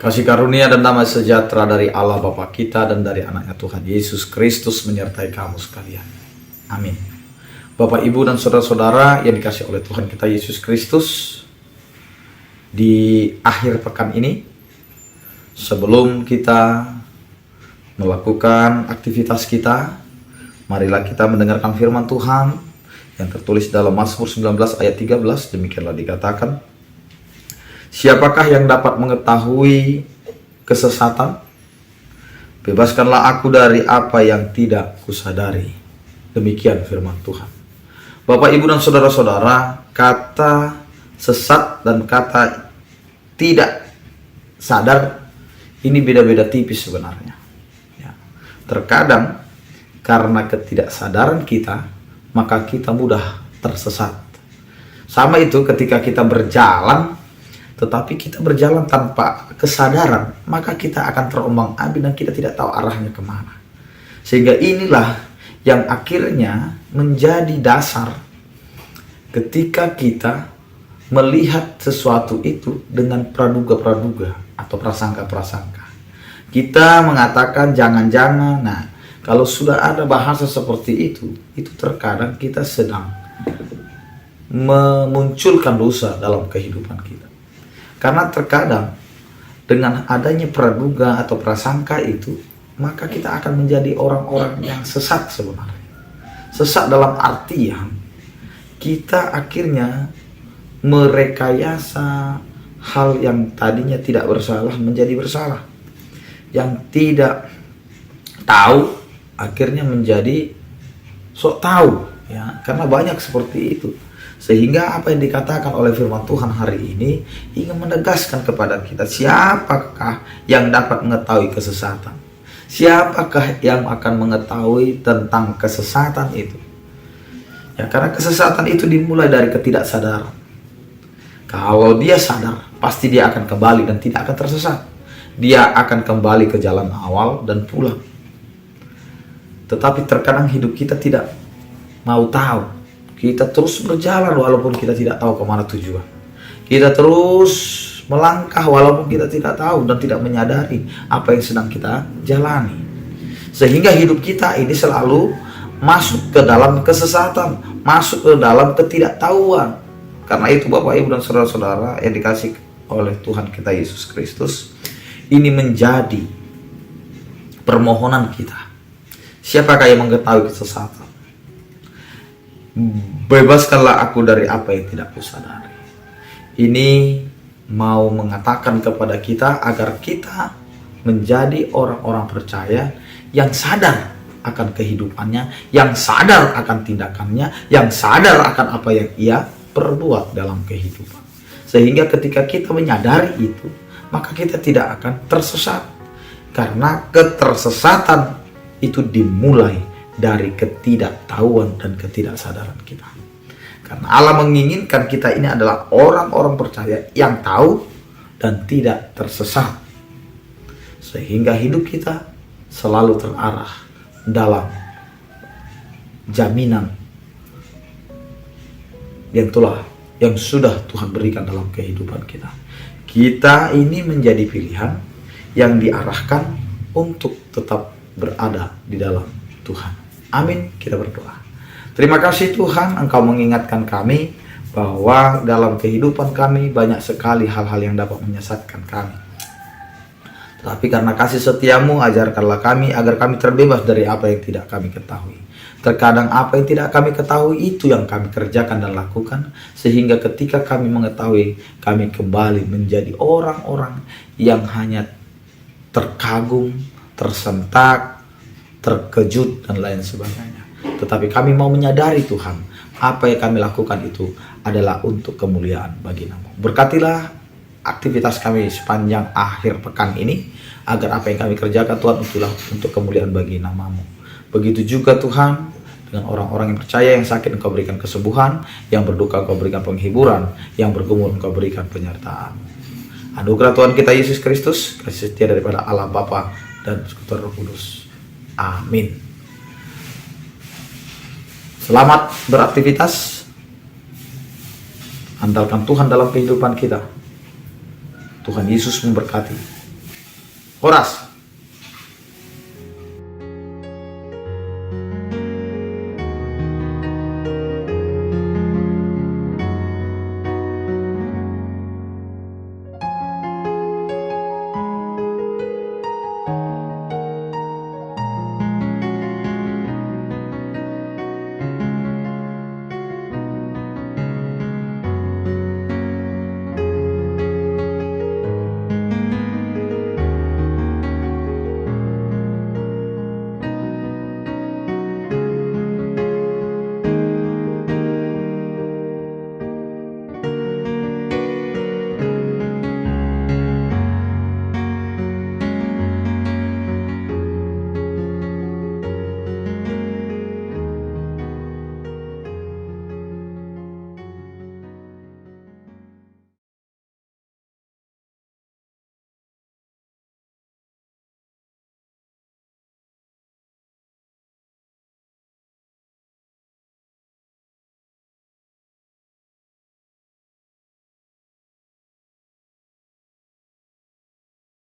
Kasih karunia dan damai sejahtera dari Allah Bapa kita dan dari anaknya Tuhan Yesus Kristus menyertai kamu sekalian. Amin. Bapak, Ibu, dan saudara-saudara yang dikasih oleh Tuhan kita Yesus Kristus, di akhir pekan ini, sebelum kita melakukan aktivitas kita, marilah kita mendengarkan firman Tuhan yang tertulis dalam Mazmur 19 ayat 13. Demikianlah dikatakan, siapakah yang dapat mengetahui kesesatan? Bebaskanlah aku dari apa yang tidak kusadari. Demikian firman Tuhan. Bapak, Ibu, dan saudara-saudara, kata sesat dan kata tidak sadar ini beda-beda tipis sebenarnya. Ya. Terkadang karena ketidaksadaran kita, maka kita mudah tersesat. Sama itu ketika kita berjalan, tetapi kita berjalan tanpa kesadaran, maka kita akan terombang-ambing dan kita tidak tahu arahnya kemana. Sehingga inilah yang akhirnya menjadi dasar ketika kita melihat sesuatu itu dengan praduga-praduga atau prasangka-prasangka. Kita mengatakan jangan-jangan. Nah, kalau sudah ada bahasa seperti itu terkadang kita sedang memunculkan dosa dalam kehidupan kita. Karena terkadang dengan adanya praduga atau prasangka itu, maka kita akan menjadi orang-orang yang sesat sebenarnya. Sesat dalam artian kita akhirnya merekayasa hal yang tadinya tidak bersalah menjadi bersalah. Yang tidak tahu akhirnya menjadi sok tahu, ya, karena banyak seperti itu. Sehingga apa yang dikatakan oleh firman Tuhan hari ini ingin menegaskan kepada kita, siapakah yang dapat mengetahui kesesatan? Siapakah yang akan mengetahui tentang kesesatan itu? Ya, karena kesesatan itu dimulai dari ketidaksadaran. Kalau dia sadar, pasti dia akan kembali dan tidak akan tersesat. Dia akan kembali ke jalan awal dan pulang. Tetapi terkadang hidup kita tidak mau tahu. Kita terus berjalan walaupun kita tidak tahu kemana tujuan. Kita terus melangkah walaupun kita tidak tahu dan tidak menyadari apa yang sedang kita jalani. Sehingga hidup kita ini selalu masuk ke dalam kesesatan, masuk ke dalam ketidaktahuan. Karena itu Bapak, Ibu, dan saudara-saudara yang dikasih oleh Tuhan kita Yesus Kristus, ini menjadi permohonan kita. Siapakah yang mengetahui kesesatan? Bebaskanlah aku dari apa yang tidak kusadari. Ini mau mengatakan kepada kita agar kita menjadi orang-orang percaya yang sadar akan kehidupannya, yang sadar akan tindakannya, yang sadar akan apa yang ia perbuat dalam kehidupan. Sehingga ketika kita menyadari itu, maka kita tidak akan tersesat. Karena ketersesatan itu dimulai dari ketidaktahuan dan ketidaksadaran kita. Karena Allah menginginkan kita ini adalah orang-orang percaya yang tahu dan tidak tersesat. Sehingga hidup kita selalu terarah dalam jaminan yang sudah Tuhan berikan dalam kehidupan kita. Kita ini menjadi pilihan yang diarahkan untuk tetap berada di dalam Tuhan. Amin, kita berdoa. Terima kasih Tuhan, Engkau mengingatkan kami bahwa dalam kehidupan kami banyak sekali hal-hal yang dapat menyesatkan kami. Tetapi karena kasih setiamu, ajarkanlah kami agar kami terbebas dari apa yang tidak kami ketahui. Terkadang apa yang tidak kami ketahui itu yang kami kerjakan dan lakukan, sehingga ketika kami mengetahui, kami kembali menjadi orang-orang yang hanya terkagum, tersentak, terkejut, dan lain sebagainya. Tetapi kami mau menyadari Tuhan, apa yang kami lakukan itu adalah untuk kemuliaan bagi nama. Berkatilah aktivitas kami sepanjang akhir pekan ini, agar apa yang kami kerjakan Tuhan itulah untuk kemuliaan bagi nama-Mu. Begitu juga Tuhan dengan orang-orang yang percaya, yang sakit Engkau berikan kesembuhan, yang berduka Engkau berikan penghiburan, yang bergumul Engkau berikan penyertaan. Anugerah Tuhan kita Yesus Kristus, kasih setia daripada Allah Bapa dan Sekutu Roh Kudus. Amin. Selamat beraktivitas. Andalkan Tuhan dalam kehidupan kita. Tuhan Yesus memberkati. Horas.